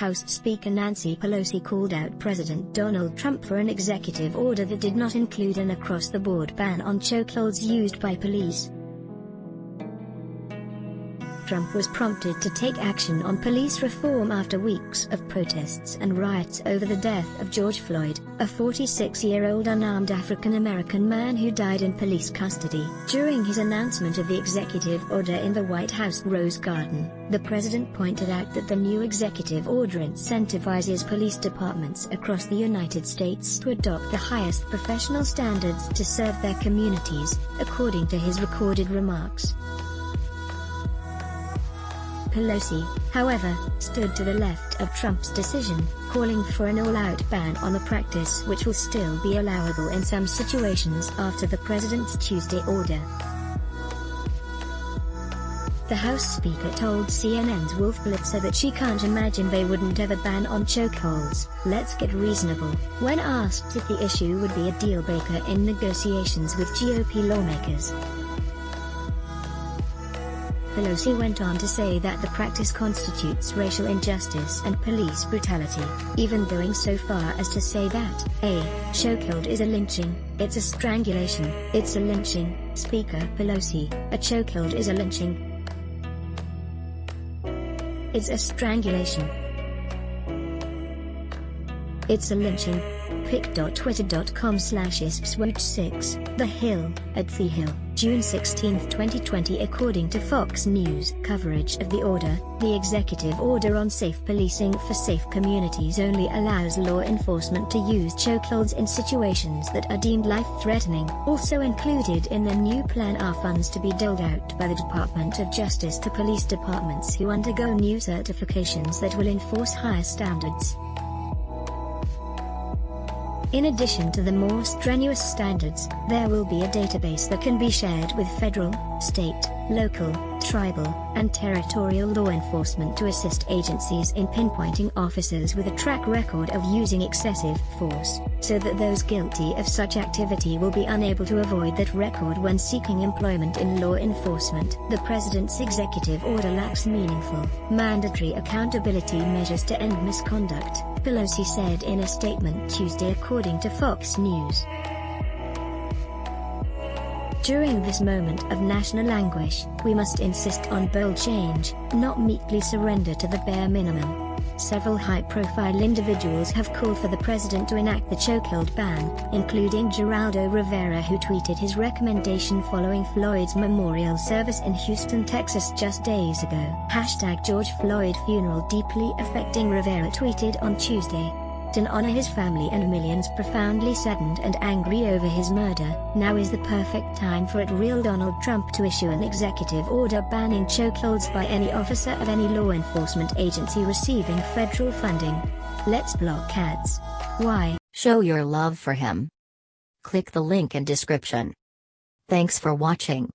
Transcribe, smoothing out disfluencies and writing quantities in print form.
House Speaker Nancy Pelosi called out President Donald Trump for an executive order that did not include an across-the-board ban on chokeholds used by police. Trump was prompted to take action on police reform after weeks of protests and riots over the death of George Floyd, a 46-year-old unarmed African-American man who died in police custody. During his announcement of the executive order in the White House Rose Garden, the president pointed out that the new executive order incentivizes police departments across the United States to adopt the highest professional standards to serve their communities, according to his recorded remarks. Pelosi, however, stood to the left of Trump's decision, calling for an all-out ban on the practice which will still be allowable in some situations after the president's Tuesday order. The House Speaker told CNN's Wolf Blitzer that she can't imagine they wouldn't have a ban on chokeholds. "Let's get reasonable." When asked if the issue would be a deal-breaker in negotiations with GOP lawmakers, Pelosi went on to say that the practice constitutes racial injustice and police brutality, even going so far as to say that a chokehold is a lynching, it's a strangulation, it's a lynching. Speaker Pelosi, a chokehold is a lynching. It's a strangulation. It's a lynching. pic.twitter.com/ipswich6, The Hill, at The Hill, June 16, 2020. According to Fox News coverage of the order, the executive order on safe policing for safe communities only allows law enforcement to use chokeholds in situations that are deemed life-threatening. Also included in the new plan are funds to be doled out by the Department of Justice to police departments who undergo new certifications that will enforce higher standards. In addition to the more strenuous standards, there will be a database that can be shared with federal, state, local, tribal, and territorial law enforcement to assist agencies in pinpointing officers with a track record of using excessive force, so that those guilty of such activity will be unable to avoid that record when seeking employment in law enforcement. The president's executive order lacks meaningful, mandatory accountability measures to end misconduct, Pelosi said in a statement Tuesday, according to Fox News. During this moment of national anguish, we must insist on bold change, not meekly surrender to the bare minimum. Several high-profile individuals have called for the president to enact the chokehold ban, including Geraldo Rivera, who tweeted his recommendation following Floyd's memorial service in Houston, Texas just days ago. #George Floyd funeral deeply affecting. Rivera tweeted on Tuesday, "To honor his family and millions profoundly saddened and angry over his murder, now is the perfect time for real Donald Trump to issue an executive order banning chokeholds by any officer of any law enforcement agency receiving federal funding. Let's block ads." Why? Show your love for him. Click the link in description. Thanks for watching.